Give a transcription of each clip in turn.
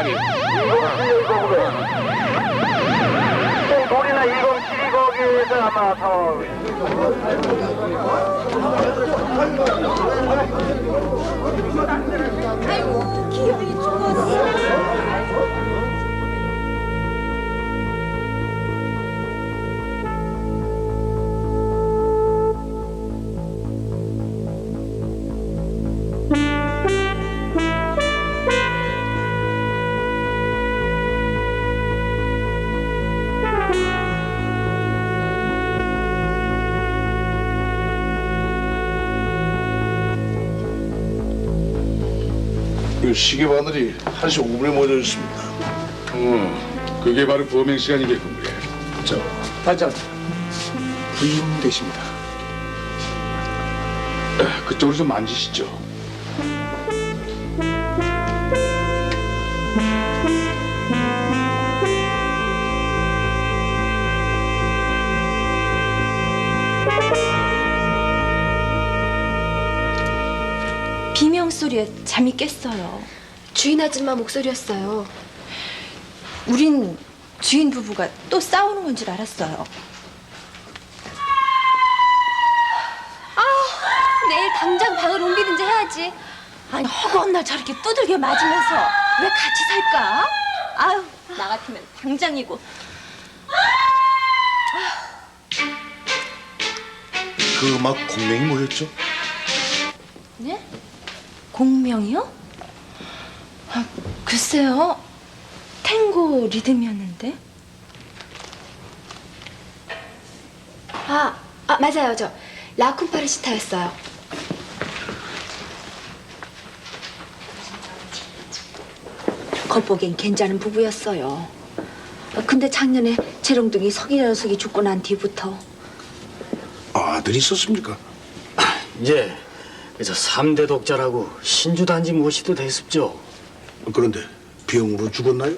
아니. 2011거고요. 돌이나 2012거기에서 아마 더. 아이고, 기억이 죽었어. 이 시계 바늘이 1시 5분에 모여져 있습니다. 그게 바로 범행 시간이겠군 그래. 저 반장, 부인 되십니다. 그쪽으로 좀 만지시죠. 비명소리에 잠이 깼어요. 주인 아줌마 목소리였어요. 우린 주인 부부가 또 싸우는 건 줄 알았어요. 내일 당장 방을 옮기든지 해야지. 아니, 허구한 날 저렇게 두들겨 맞으면서 왜 같이 살까? 아유, 나 같으면 당장이고. 그 음악 공명이 뭐였죠? 네? 공명이요? 아, 글쎄요. 탱고 리듬이었는데. 맞아요. 저 라쿤파르시타였어요. 겉보기엔 괜찮은 부부였어요. 근데 작년에 재롱둥이 석이 녀석이 죽고 난 뒤부터 아들이 있었습니까? 예, 그래서 3대 독자라고 신주단지 모시도 됐습죠. 그런데 병으로 죽었나요?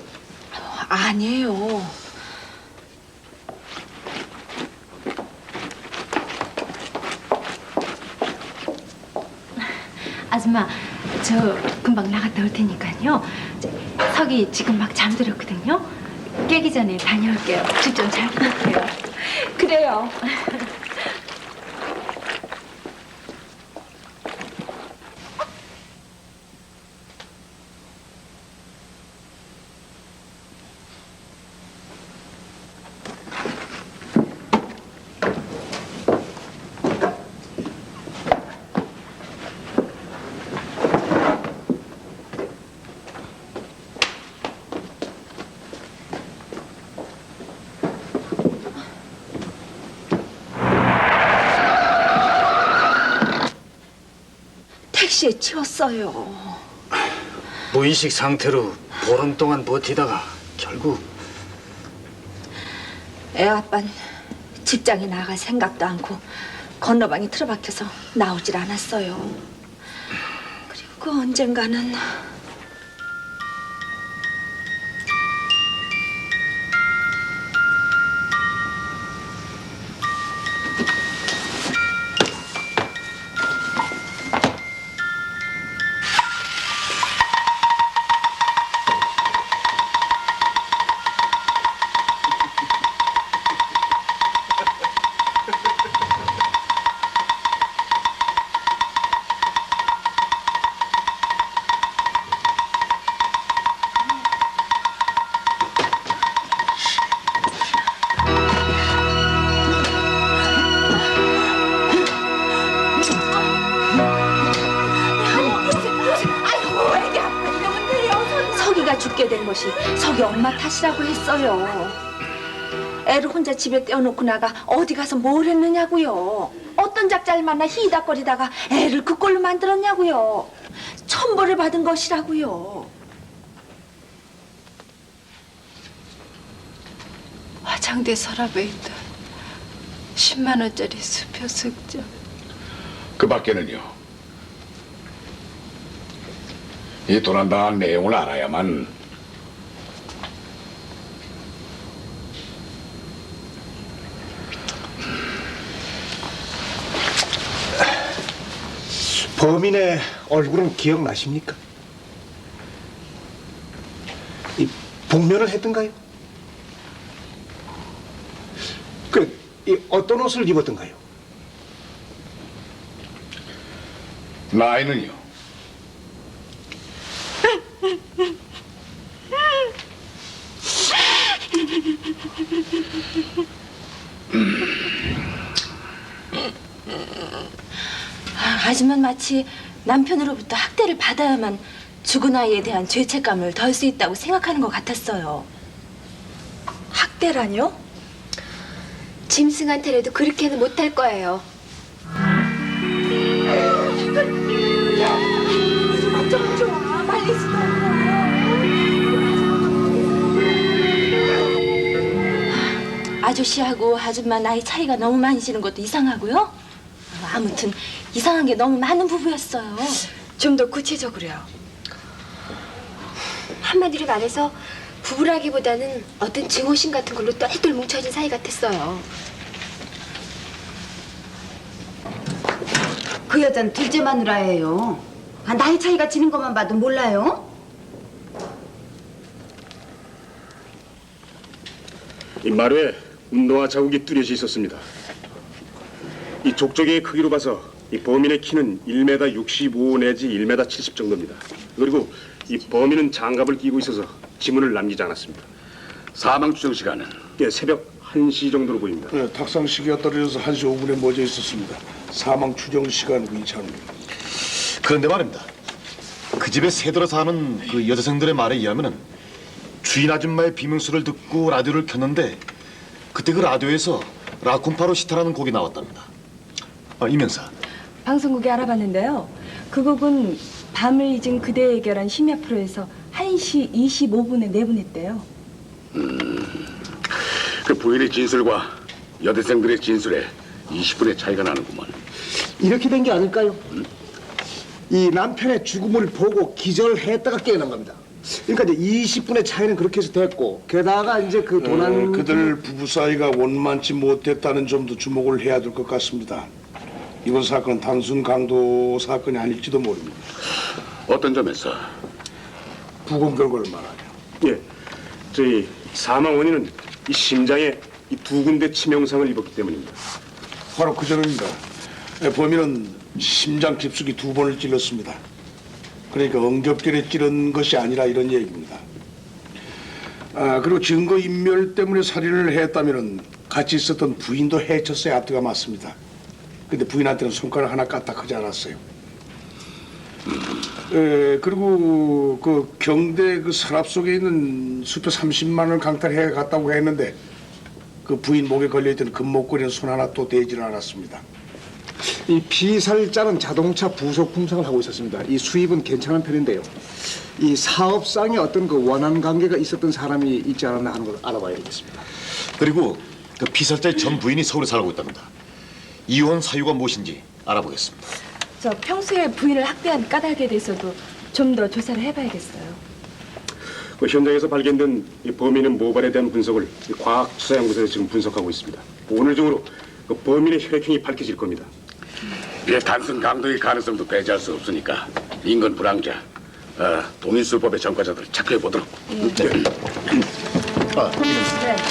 아니에요. 아줌마, 저 금방 나갔다 올 테니까요. 석이 지금 막 잠들었거든요. 깨기 전에 다녀올게요. 집 좀 잘 부탁해요. 그래요. 택시에 치웠어요. 무의식 상태로 보름 동안 버티다가 결국 애 아빠는 직장에 나갈 생각도 않고 건너방에 틀어박혀서 나오질 않았어요. 그리고 언젠가는 석이가 죽게 된 것이 석이 엄마 탓이라고 했어요. 애를 혼자 집에 떼어놓고 나가 어디 가서 뭘 했느냐고요. 어떤 작자를 만나 희닥거리다가 애를 그 꼴로 만들었냐고요. 천벌을 받은 것이라고요. 화장대 서랍에 있던 10만 원짜리 수표 숙제. 그 밖에는요. 이 도난당한 내용을 알아야만 범인의 얼굴은 기억나십니까? 복면을 했던가요? 이 어떤 옷을 입었던가요? 나이는요? 하지만 마치 남편으로부터 학대를 받아야만 죽은 아이에 대한 죄책감을 덜 수 있다고 생각하는 것 같았어요. 학대라뇨? 짐승한테라도 그렇게는 못할 거예요. 좀 좋아, 빨리 아저씨하고 아줌마 나이 차이가 너무 많이 지는 것도 이상하고요. 아무튼 이상한 게 너무 많은 부부였어요. 좀 더 구체적으로요. 한마디로 말해서 부부라기보다는 어떤 증오심 같은 걸로 똘똘 뭉쳐진 사이 같았어요. 그 여자는 둘째 마누라예요. 나이 차이가 지는 것만 봐도 몰라요? 이 마루에 운동화 자국이 뚜렷이 있었습니다. 이 족저기의 크기로 봐서 이 범인의 키는 1m 65 내지 1m 70 정도입니다. 그리고 이 범인은 장갑을 끼고 있어서 지문을 남기지 않았습니다. 사망 추정 시간은? 예, 새벽 1시 정도로 보입니다. 네, 탁상 시계가 떨어져서 1시 5분에 멎어 있었습니다. 사망 추정 시간 위치합니다. 그런데 말입니다. 그 집에 새들어 사는 그 여대생들의 말에 의하면은 주인 아줌마의 비명소리를 듣고 라디오를 켰는데 그때 그 라디오에서 라쿤파로 시타라는 곡이 나왔답니다. 이면사. 방송국에 알아봤는데요. 그 곡은 밤을 잊은 그대의 결혼 심야 프로에서 1시 25분에 내보냈대요. 그 부인의 진술과 여대생들의 진술에 20분의 차이가 나는구먼. 이렇게 된 게 아닐까요? 이 남편의 죽음을 보고 기절했다가 깨어난 겁니다. 그러니까 이제 20분의 차이는 그렇게 해서 됐고, 게다가 이제 그 도난 그들 부부 사이가 원만치 못했다는 점도 주목을 해야 될 것 같습니다. 이번 사건은 단순 강도 사건이 아닐지도 모릅니다. 어떤 점에서? 부검 결과를 말하죠. 예, 저희 사망 원인은 이 심장에 이 2군데 치명상을 입었기 때문입니다. 바로 그 점입니다. 범인은 심장 깊숙이 2번을 찔렀습니다. 그러니까 엉겹결에 찌른 것이 아니라 이런 얘기입니다. 그리고 증거인멸 때문에 살인을 했다면 같이 있었던 부인도 해쳤어야 앞뒤가 맞습니다. 근데 부인한테는 손가락 하나 까딱하지 않았어요. 그리고 그 경대 그 서랍 속에 있는 수표 30만 원을 강탈해 갔다고 했는데 그 부인 목에 걸려있던 금목걸이는 손 하나 또 대지를 않았습니다. 이 피살자는 자동차 부속 품상을 하고 있었습니다. 이 수입은 괜찮은 편인데요. 이 사업상에 어떤 그 원한 관계가 있었던 사람이 있지 않았나 하는 걸 알아봐야 되겠습니다. 그리고 그 피살자의 전 부인이 서울에 살고 있답니다. 이혼 사유가 무엇인지 알아보겠습니다. 저 평소에 부인을 학대한 까닭에 대해서도 좀 더 조사를 해봐야겠어요. 그 현장에서 발견된 이 범인의 모발에 대한 분석을 이 과학수사연구소에서 지금 분석하고 있습니다. 오늘 중으로 그 범인의 혈액형이 밝혀질 겁니다. 이게 단순 강도의 가능성도 배제할 수 없으니까 인권 불황자, 동인술법의 전과자들을 체크해 보도록. 이면사.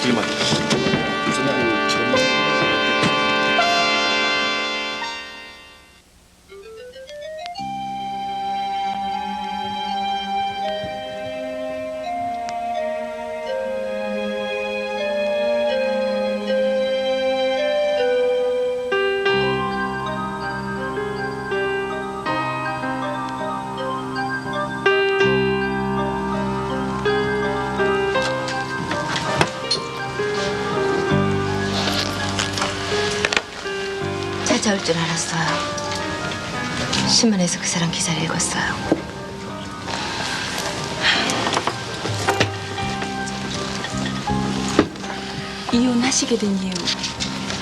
지금 찾아올 줄 알았어요. 신문에서 그 사람 기사를 읽었어요. 이혼하시게 된 이유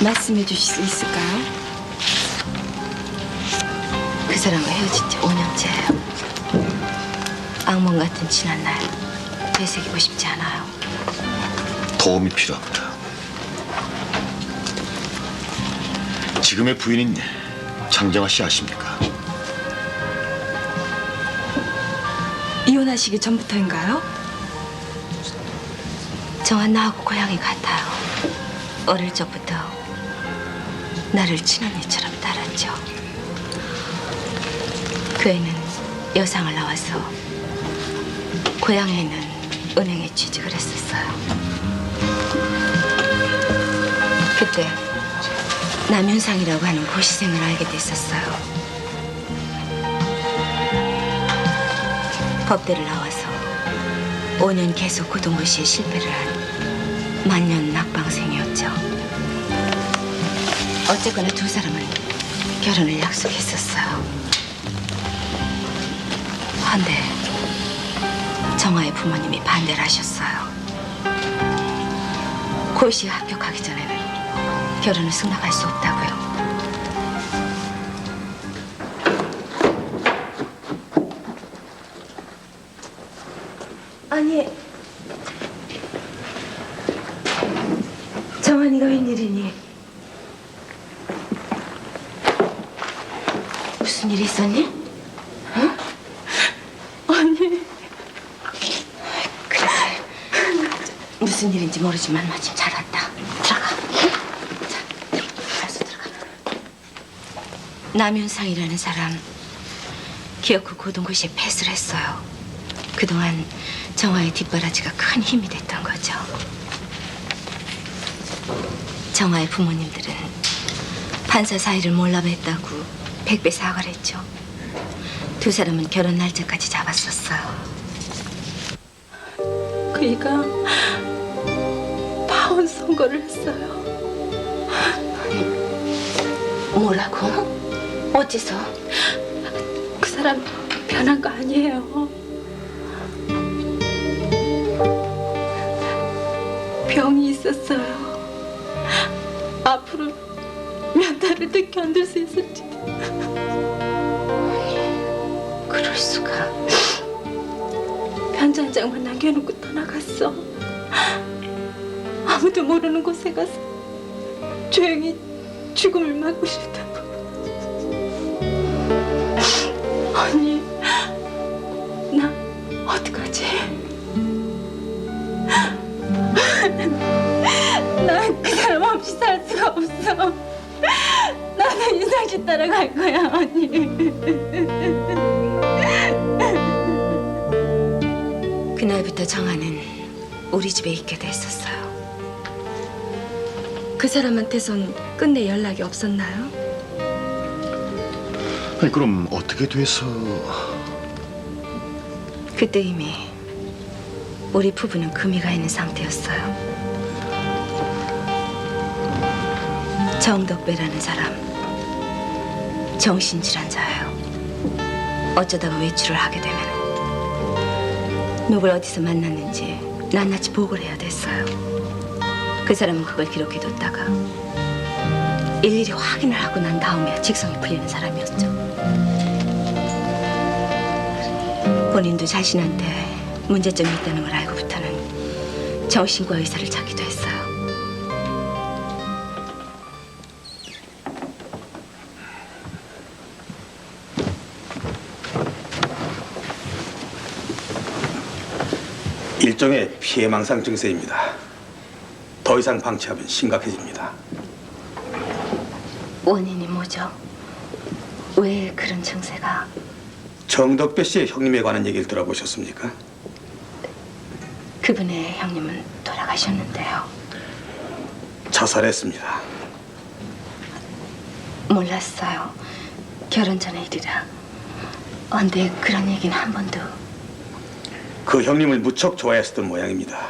말씀해 주실 수 있을까요? 그 사람과 헤어진 지 5년째예요. 악몽 같은 지난 날 되새기고 싶지 않아요. 도움이 필요합니다. 지금의 부인인 장정아 씨 아십니까? 이혼하시기 전부터인가요? 정한 나하고 고향이 같아요. 어릴 적부터 나를 친언니처럼 따랐죠. 그 애는 여상을 나와서 고향에 있는 은행에 취직을 했었어요. 그때 남윤상이라고 하는 고시생을 알게 됐었어요. 법대를 나와서 5년 계속 고등고시에 실패를 한 만년 낙방생이었죠. 어쨌거나 두 사람은 결혼을 약속했었어요. 헌데 정화의 부모님이 반대를 하셨어요. 고시에 합격하기 전에는 결혼을 승낙할 수 없다고요. 아니, 정환이가 웬일이니? 무슨 일 있었니? 응? 아니. 그래. 무슨 일인지 모르지만 마침 잘 왔다. 들어가. 자, 알았어, 들어가. 남윤상이라는 사람 기어코 고등고시에 패스를 했어요. 그동안 정화의 뒷바라지가 큰 힘이 됐던 거죠. 정화의 부모님들은 판사 사이를 몰라뵀다고 100배 사과를 했죠. 두 사람은 결혼 날짜까지 잡았었어요. 그이가 파혼 선고를 했어요. 뭐라고? 어째서? 그 사람 변한 거 아니에요. 병이 있었어요. 앞으로 몇 달을 더 견딜 수 있을지. 그럴 수가. 편지 한 장만 남겨놓고 떠나갔어. 아무도 모르는 곳에 가서 조용히 죽음을 맞고 싶다고. 언니, 나 어떡하지? 난 그 사람 없이 살 수가 없어. 나는 인상 씨 따라갈 거야, 언니. 그날부터 정아는 우리 집에 있게 됐었어요. 그 사람한테선 끝내 연락이 없었나요? 아니, 그럼 어떻게 돼서... 그때 이미 우리 부부는 금이 가 있는 상태였어요. 정덕배라는 사람, 정신질환자예요. 어쩌다가 외출을 하게 되면 누굴 어디서 만났는지 낱낱이 보고를 해야 됐어요. 그 사람은 그걸 기록해뒀다가 일일이 확인을 하고 난 다음에 직성이 풀리는 사람이었죠. 본인도 자신한테 문제점이 있다는 걸 알고부터는 정신과 의사를 찾기도 했어요. 일종의 피해망상 증세입니다. 더 이상 방치하면 심각해집니다. 원인이 뭐죠? 왜 그런 증세가? 정덕배 씨의 형님에 관한 얘기를 들어보셨습니까? 그분의 형님은 돌아가셨는데요. 자살했습니다. 몰랐어요. 결혼 전의 일이라. 근데 그런 얘기는 한 번도. 그 형님을 무척 좋아했었던 모양입니다.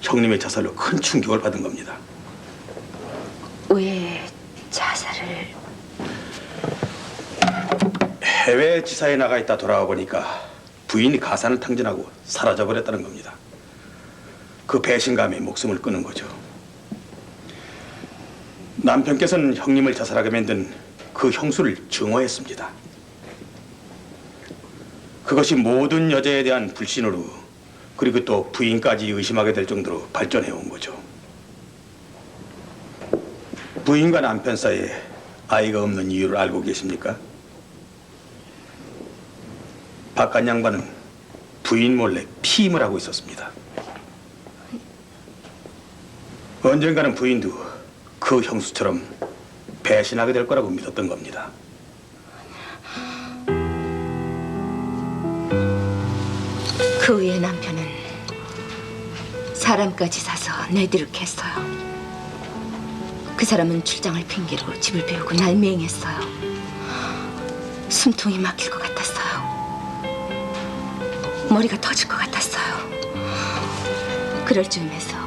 형님의 자살로 큰 충격을 받은 겁니다. 왜 자살을? 해외 지사에 나가 있다 돌아와 보니까 부인이 가산을 탕진하고 사라져버렸다는 겁니다. 그 배신감에 목숨을 끊은 거죠. 남편께서는 형님을 자살하게 만든 그 형수를 증오했습니다. 그것이 모든 여자에 대한 불신으로, 그리고 또 부인까지 의심하게 될 정도로 발전해온 거죠. 부인과 남편 사이에 아이가 없는 이유를 알고 계십니까? 바깥 양반은 부인 몰래 피임을 하고 있었습니다. 언젠가는 부인도 그 형수처럼 배신하게 될 거라고 믿었던 겁니다. 그 후에 남편은 사람까지 사서 내드륵했어요. 그 사람은 출장을 핑계로 집을 비우고 날 미행했어요. 숨통이 막힐 것 같았어요. 머리가 터질 것 같았어요. 그럴 즈음에서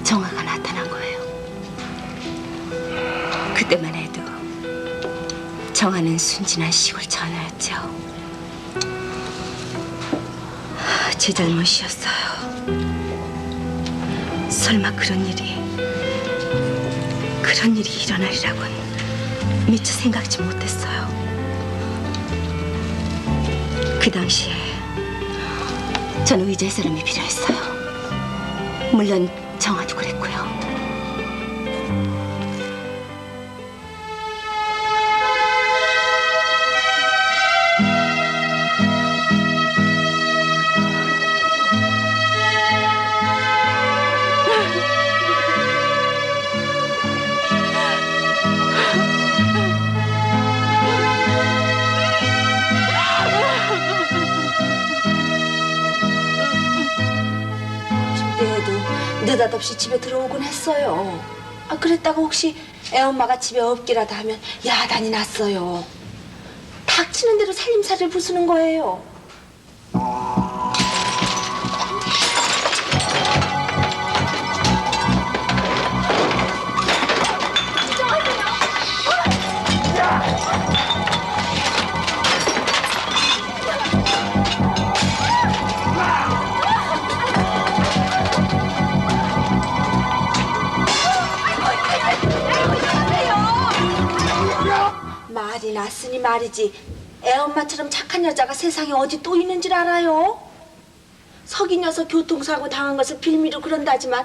정화가 나타난 거예요. 그때만 해도 정화는 순진한 시골 처녀였죠. 제 잘못이었어요. 설마 그런 일이 일어나리라고는 미처 생각지 못했어요. 그 당시에 저는 의지할 사람이 필요했어요. 물론 정화도 그랬고요. 느닷없이 집에 들어오곤 했어요. 그랬다가 혹시 애엄마가 집에 없기라도 하면 야단이 났어요. 닥치는 대로 살림살이를 부수는 거예요. 말이 났으니 말이지, 애엄마처럼 착한 여자가 세상에 어디 또 있는 줄 알아요? 석이 녀석 교통사고 당한 것을 빌미로 그런다지만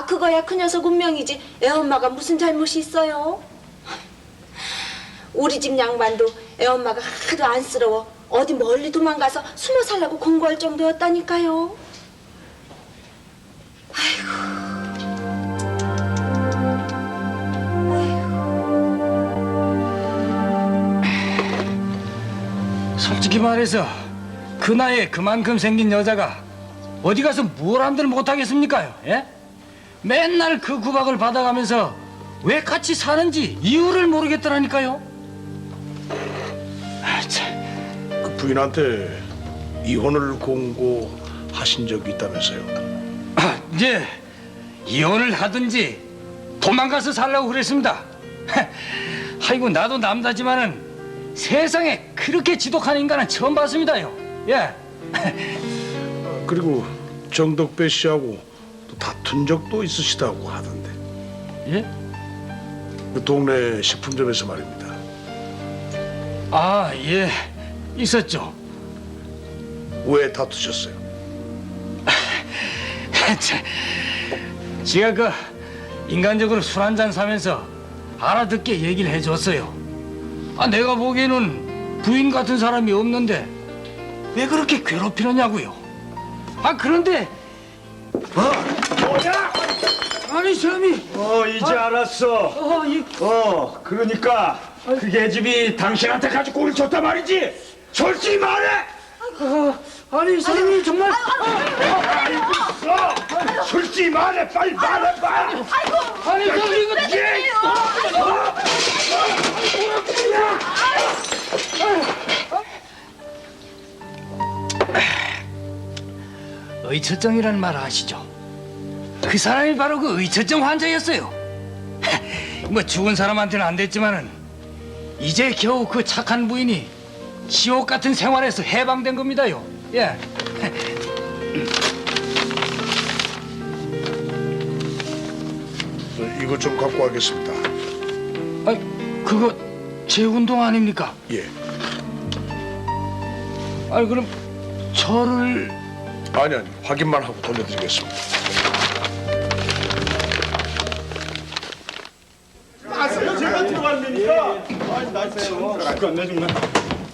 그거야 그 녀석 운명이지 애엄마가 무슨 잘못이 있어요? 우리 집 양반도 애엄마가 하도 안쓰러워 어디 멀리 도망가서 숨어 살라고 공고할 정도였다니까요. 솔직히 말해서 그 나이에 그만큼 생긴 여자가 어디 가서 뭘 한들 못하겠습니까요? 예? 맨날 그 구박을 받아가면서 왜 같이 사는지 이유를 모르겠더라니까요. 그 부인한테 이혼을 공고하신 적이 있다면서요? 이제 이혼을 하든지 도망가서 살라고 그랬습니다. 아이고 나도 남자지만은 세상에 그렇게 지독한 인간은 처음 봤습니다요. 예. 그리고 정덕배 씨하고 또 다툰 적도 있으시다고 하던데. 예? 그 동네 식품점에서 말입니다. 예. 있었죠. 왜 다투셨어요? 제가 그 인간적으로 술 한잔 사면서 알아듣게 얘기를 해줬어요. 내가 보기에는 부인 같은 사람이 없는데 왜 그렇게 괴롭히느냐고요. 그런데 뭐야? 아니 사람이 이제 알았어. 그러니까 그 계집이 당신한테 가지고 꼴을 줬단 말이지. 솔직히 말해. 아니 사람이 정말 솔직히 말해. 빨리 말해봐. 아니 사람이 이거 의처증이라는 말 아시죠? 그 사람이 바로 그 의처증 환자였어요. 뭐 죽은 사람한테는 안 됐지만은 이제 겨우 그 착한 부인이 지옥 같은 생활에서 해방된 겁니다요. 예. 이거 좀 갖고 가겠습니다. 그거 제 운동 아닙니까? 예. 그럼 저를 아니 확인만 하고 돌려드리겠습니다. 제가 들어왔으니까.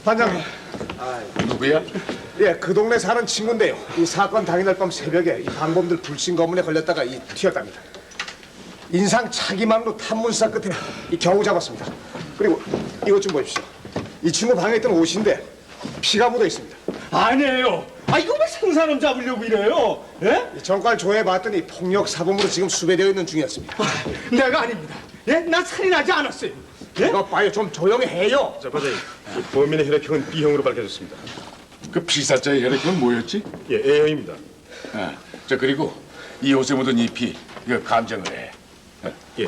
반장님. 누구야? 예, 그 동네 사는 친구인데요. 이 사건 당일날 밤 새벽에 이 방범들 불신 검문에 걸렸다가 튀었답니다. 인상 차기만으로 탐문사 끝에 이 겨우 잡았습니다. 그리고 이것 좀 보십시오. 이 친구 방에 있던 옷인데 피가 묻어 있습니다. 아니에요. 이거 왜 생사람 잡으려고 이래요? 예? 이 정과를 조회해봤더니 폭력 사범으로 지금 수배되어 있는 중이었습니다. 내가 아닙니다. 예? 나 살인하지 않았어요. 이거 봐요. 좀 조용히 해요. 자, 과장님, 이 범인의 혈액형은 B형으로 밝혀졌습니다. 그 피살자의 혈액형은 뭐였지? 예, A형입니다. 자 그리고 이 옷에 묻은 이 피 이거 감정을 해. 예,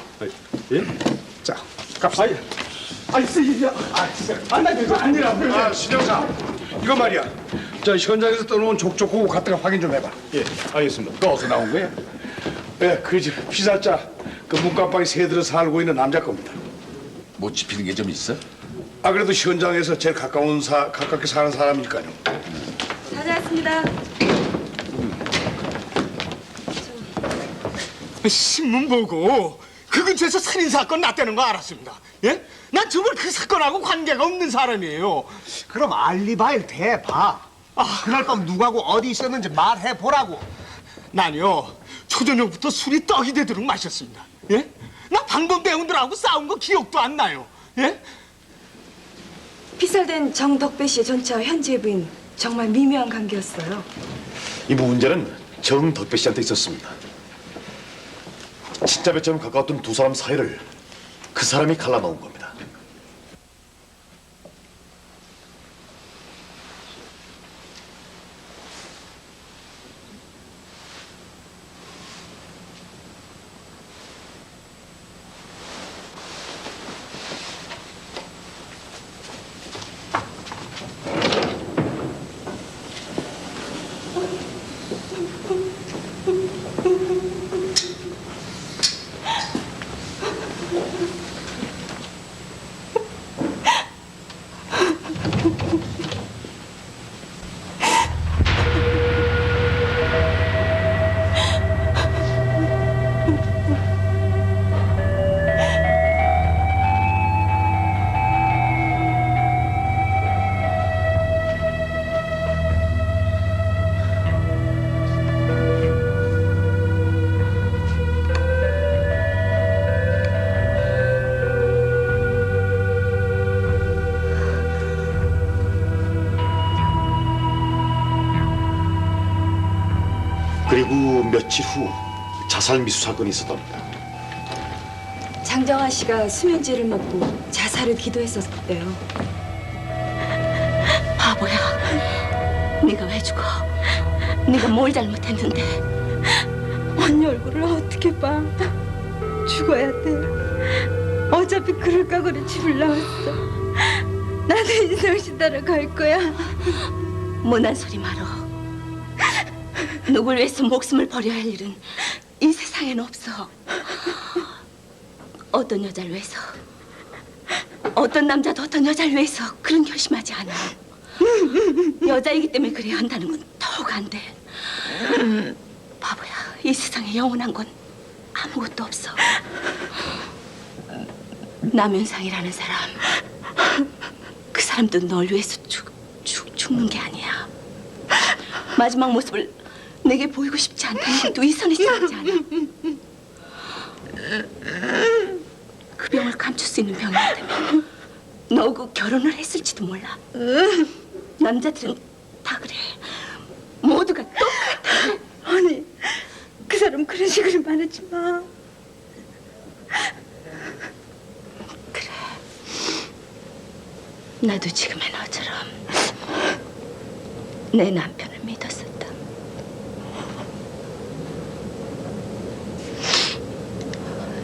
예? 자, 갑시다. 나 이거 아니라고요. 신영사, 이거 말이야. 저 현장에서 떠놓은 족족하고 갖다가 확인 좀 해봐. 예, 알겠습니다. 또 어디서 나온 거야? 그 집 피살자 그 문간방에 새들어 살고 있는 남자 겁니다. 못 짚히는 게 좀 있어? 그래도 현장에서 제일 가깝게 사는 사람이니까요. 찾아왔습니다. 신문 보고 그 근처에서 살인 사건 났다는 거 알았습니다. 예? 난 정말 그 사건하고 관계가 없는 사람이에요. 그럼 알리바이를 대봐. 그날 밤 누구하고 어디 있었는지 말해보라고. 난요 초저녁부터 술이 떡이 되도록 마셨습니다. 예? 나 방범 배우들하고 싸운 거 기억도 안 나요. 예? 피살된 정덕배 씨의 전처와 현지의 부인 정말 미묘한 관계였어요. 이 문제는 정덕배 씨한테 있었습니다. 진짜 배처럼 가까웠던 두 사람 사이를 그 사람이 갈라놓은 겁니다. 그리고 며칠 후 자살 미수 사건이 있었답니다. 장정아 씨가 수면제를 먹고 자살을 기도했었대요. 바보야. 네가 왜 죽어? 네가 뭘 잘못했는데? 언니 얼굴을 어떻게 봐? 죽어야 돼. 어차피 그럴 각오로 집을 나왔어. 나도 인생 따라갈 거야. 못난 소리 말어. 누굴 위해서 목숨을 버려야 할 일은 이 세상엔 없어. 어떤 여자를 위해서, 어떤 남자도 어떤 여자를 위해서 그런 결심하지 않아. 여자이기 때문에 그래야 한다는 건 더욱 안 돼. 바보야, 이 세상에 영원한 건 아무것도 없어. 남윤상이라는 사람, 그 사람도 널 위해서 죽는 게 아니야. 마지막 모습을 내게 보이고 싶지 않다는 것도 이 선에 지나지 않아. 그 병을 감출 수 있는 병이었다면 너하고 결혼을 했을지도 몰라. 남자들은 다 그래. 모두가 똑같아. 언니, 그 사람 그런 식으로 말하지 마. 그래. 나도 지금의 너처럼 내 남편을 믿었었다.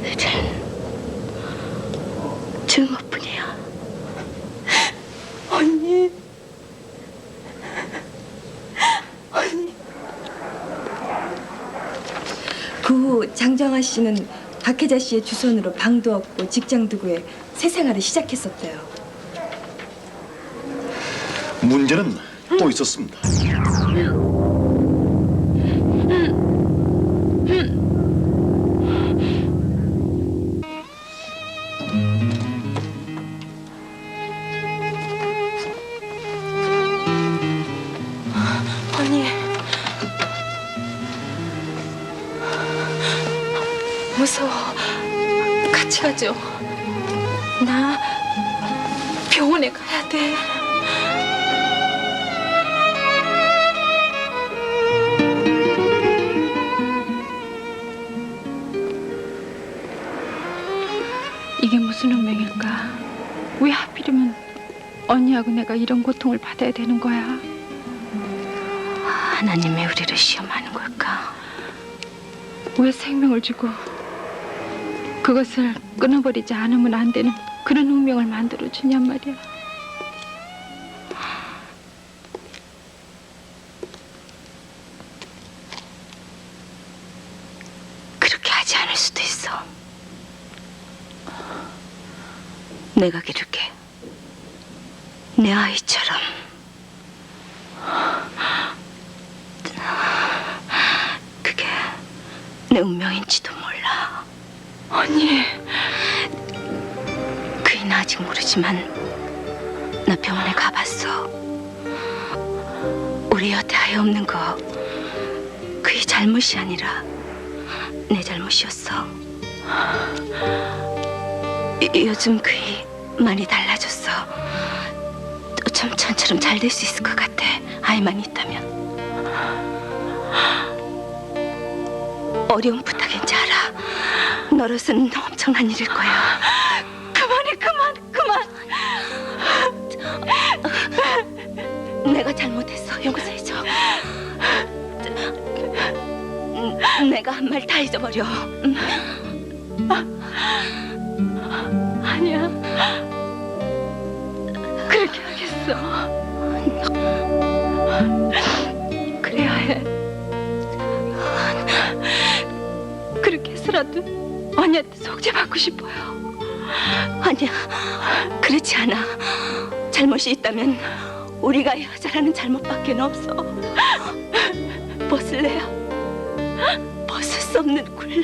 이젠 증오뿐이야. 언니. 언니. 그 후 장정아 씨는 박혜자 씨의 주선으로 방도 얻고 직장도 구해 새 생활을 시작했었대요. 문제는 또 있었습니다. 언니. 무서워. 가죠. 나 병원에 가야 돼. 이게 무슨 운명일까? 왜 하필이면 언니하고 내가 이런 고통을 받아야 되는 거야? 하나님이 우리를 시험하는 걸까? 왜 생명을 주고 그것을 끊어버리지 않으면 안 되는 그런 운명을 만들어 주냔 말이야. 그렇게 하지 않을 수도 있어. 내가 기를게. 내 아이처럼. 그게 내 운명인지도 몰라. 언니. 그이는 아직 모르지만 나 병원에 가봤어. 우리 여태 아이 없는 거 그이 잘못이 아니라 내 잘못이었어. 요즘 그이 많이 달라졌어. 또 좀 전처럼 잘 될 수 있을 것 같아. 아이만 있다면. 어려운 부탁인지 알아. 너로서는 엄청난 일일 거야. 그만해, 그만. 내가 잘못했어. 용서해줘. 내가 한 말 다 잊어버려. 아니야. 그렇게 하겠어. 그래야 해. 그렇게 해서라도 언니한테 속죄받고 싶어요. 아니야, 그렇지 않아. 잘못이 있다면 우리가 여자라는 잘못밖에 없어. 벗을래야 벗을 수 없는 굴레.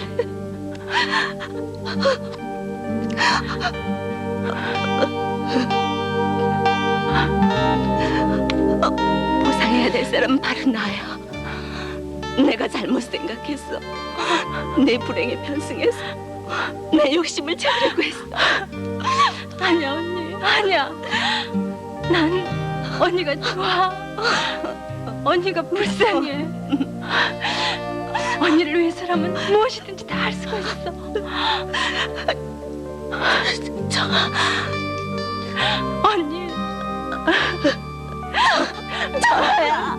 보상해야 될 사람은 바로 나야. 내가 잘못 생각했어. 내 불행에 편승해서 내 욕심을 채우려고 했어. 아니야, 언니. 아니야. 난 언니가 좋아. 언니가 불쌍해. 언니를 위해서라면 무엇이든지 다 할 수가 있어. 언니. 정아야.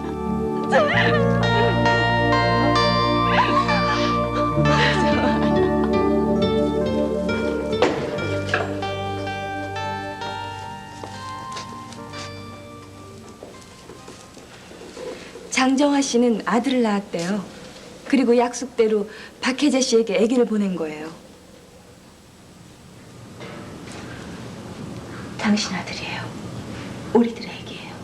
장정아 씨는 아들을 낳았대요. 그리고 약속대로 박혜재 씨에게 아기를 보낸 거예요. 당신 아들이에요. 우리들의 아기예요.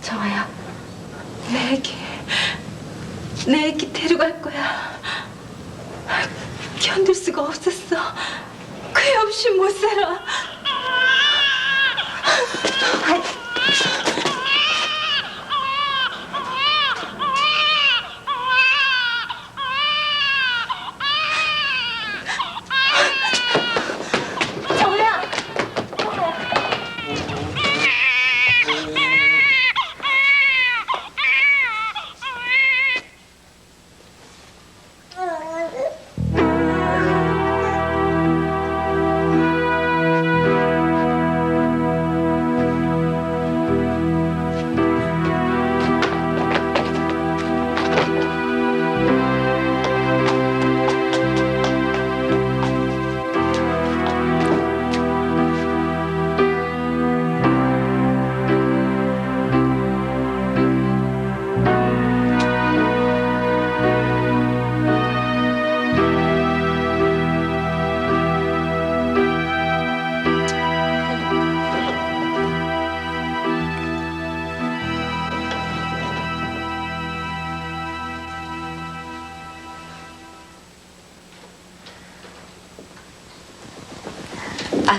정아야, 내 애기 데려갈 거야. 견딜 수가 없었어. 그애 없이 못 살아.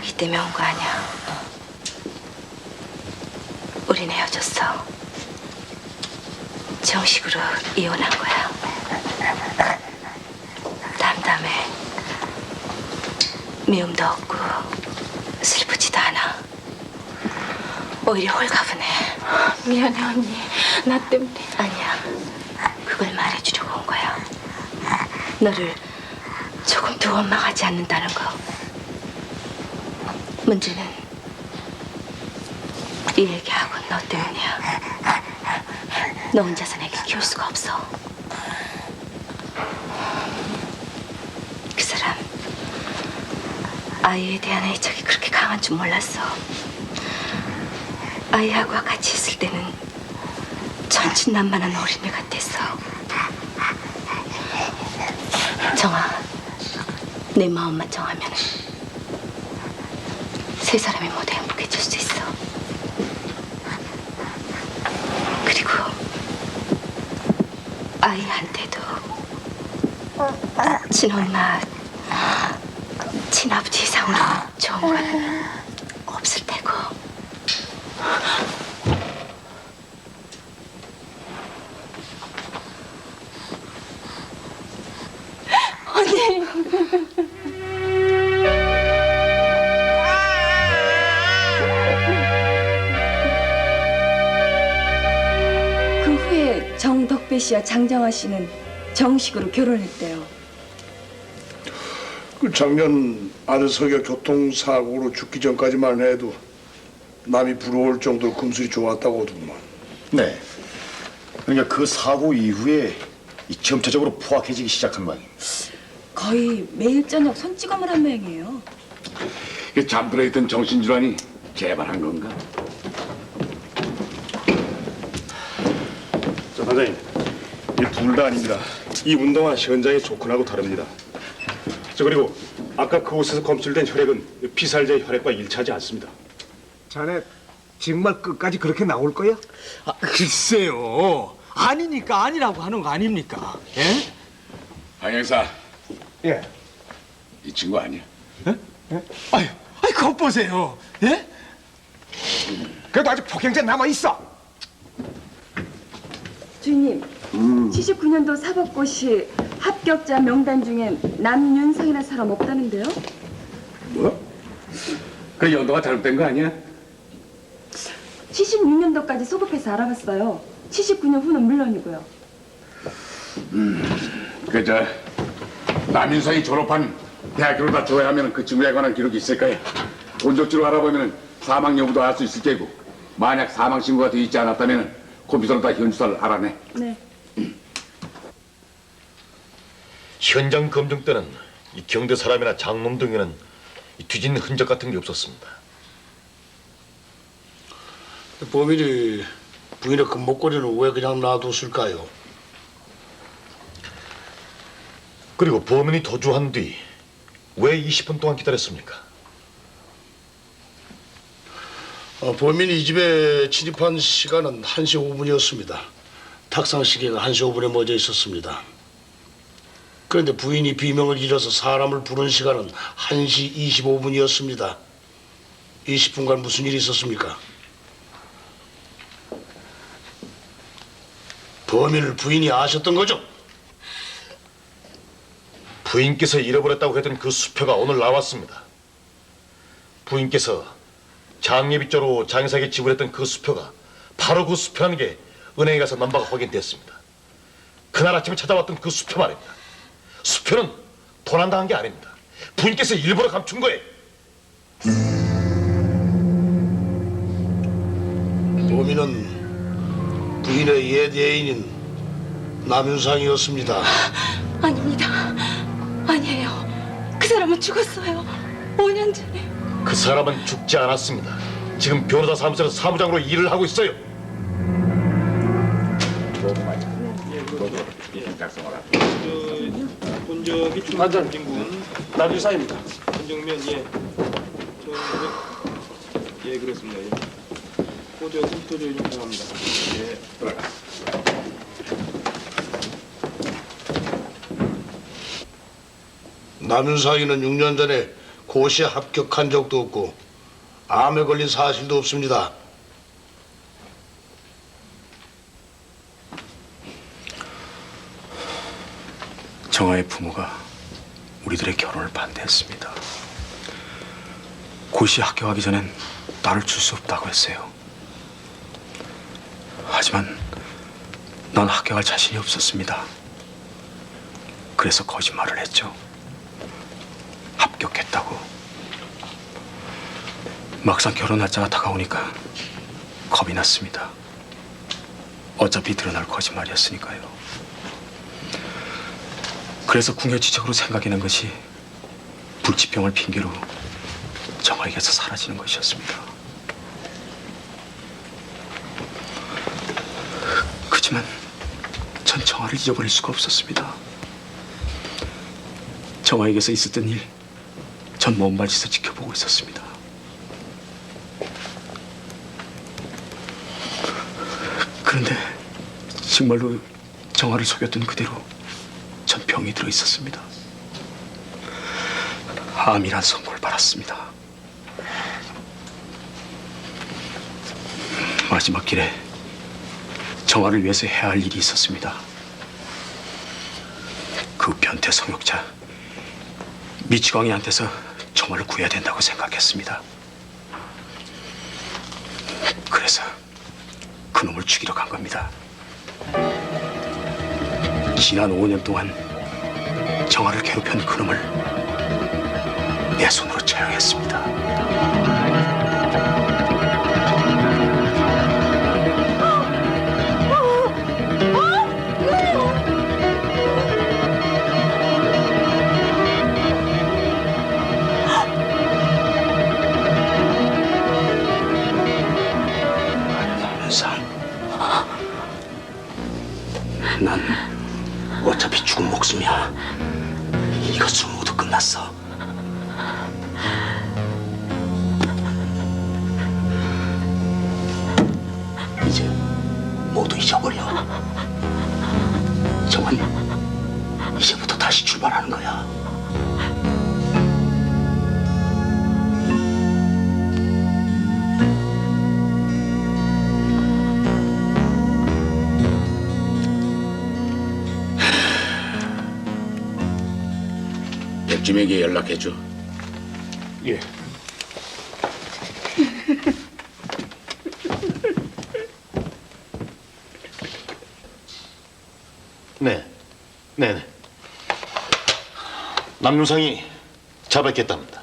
아기 때문에 온 거 아니야. 우린 헤어졌어. 정식으로 이혼한 거야. 담담해. 미움도 없고 슬프지도 않아. 오히려 홀가분해. 미안해 언니. 나 때문에. 아니야. 그걸 말해주려고 온 거야. 너를 조금도 원망하지 않는다는 거. 문제는 이 얘기하고 너 때문이야. 너 혼자서 애기 키울 수가 없어. 그 사람 아이에 대한 애착이 그렇게 강한 줄 몰랐어. 아이하고 같이 있을 때는 천진난만한 어린애 같았어. 정아, 내 마음만 정하면 세 사람이 모두 행복해질 수 있어. 그리고 아이한테도 친엄마, 친아버지 이상으로 좋은 건 없을 테고. 언니. 그 후에 정덕배 씨와 장정아 씨는 정식으로 결혼했대요. 그 작년 아들 석이가 교통사고로 죽기 전까지만 해도 남이 부러울 정도로 금술이 좋았다고 하더구만. 네. 그러니까 그 사고 이후에 이 점차적으로 포악해지기 시작한 모양입니다. 거의 매일 저녁 손찌검을 한 모양이에요. 잠들어 있던 정신질환이 재발한 건가? 저 단장님, 이 둘 다 아닙니다. 이 운동화 현장의 조건하고 다릅니다. 저 그리고 아까 그 옷에서 검출된 혈액은 피살자의 혈액과 일치하지 않습니다. 자네 정말 끝까지 그렇게 나올 거야? 글쎄요. 아니니까 아니라고 하는 거 아닙니까? 예? 박 형사, 예. 이 친구 아니야? 아이, 그것 보세요. 예? 그래도 아직 폭행자 남아 있어. 주인님, 79년도 사법고시 합격자 명단 중엔 남윤상이라는 사람 없다는데요? 뭐? 그 연도가 잘못된 거 아니야? 76년도까지 소급해서 알아봤어요. 79년 후는 물론이고요. 그저 남윤상이 졸업한 대학교를 다 조회하면 그 친구에 관한 기록이 있을 거야. 본적지로 알아보면 사망 여부도 알 수 있을 테고, 만약 사망 신고가 되어 있지 않았다면 컴퓨터로 다 현주사를 알아내. 네. 현장 검증 때는 이 경대 사람이나 장놈 등에는 이 뒤진 흔적 같은 게 없었습니다. 범인이 부인의 금목걸이는 왜 그냥 놔뒀을까요? 그리고 범인이 도주한 뒤 왜 20분 동안 기다렸습니까? 범인이 이 집에 침입한 시간은 1시 5분이었습니다. 탁상 시계가 1시 5분에 멎어 있었습니다. 그런데 부인이 비명을 잃어서 사람을 부른 시간은 1시 25분이었습니다. 20분간 무슨 일이 있었습니까? 범인을 부인이 아셨던 거죠? 부인께서 잃어버렸다고 했던 그 수표가 오늘 나왔습니다. 부인께서 장례비조로 장사에게 지불했던 그 수표가 바로 그 수표라는 게 은행에 가서 넘버가 확인됐습니다. 그날 아침에 찾아왔던 그 수표 말입니다. 수표는 도난당한 게 아닙니다. 부인께서 일부러 감춘 거예요. 범인은 부인의 옛 애인인 남윤상이었습니다. 아닙니다. 아니에요. 그 사람은 죽었어요. 5년 전에. 그 사람은 죽지 않았습니다. 지금 변호사 사무소에서 사무장으로 일을 하고 있어요. 본적이 중간진군 남유사입니다. 본정면 예 그렇습니다. 보조 훑어줘 요청합니다. 예 들어가. 남윤상이는 6년 전에 고시에 합격한 적도 없고 암에 걸린 사실도 없습니다. 정아의 부모가 우리들의 결혼을 반대했습니다. 고시에 합격하기 전엔 딸을 줄 수 없다고 했어요. 하지만 난 합격할 자신이 없었습니다. 그래서 거짓말을 했죠. 합격했다고. 막상 결혼 날짜가 다가오니까 겁이 났습니다. 어차피 드러날 거짓말이었으니까요. 그래서 궁여지책으로 생각해낸 것이 불치병을 핑계로 정아에게서 사라지는 것이었습니다. 그렇지만 전 정아를 잊어버릴 수가 없었습니다. 정아에게서 있었던 일, 전 먼 발치에서 지켜보고 있었습니다. 그런데 정말로 정아를 속였던 그대로 전 병이 들어 있었습니다. 암이란 선고를 받았습니다. 마지막 길에 정아를 위해서 해야 할 일이 있었습니다. 그 변태 성욕자 미치광이한테서 정아를 구해야 된다고 생각했습니다. 그래서 그놈을 죽이러 간 겁니다. 지난 5년 동안 정아를 괴롭힌 그놈을 내 손으로 처형했습니다. 난 어차피 죽은 목숨이야. 이것으로 모두 끝났어. 이제 모두 잊어버려. 정말 이제부터 다시 출발하는 거야. 백주명에게 연락해줘. 예. 네. 네네. 남용상이 잡았겠답니다.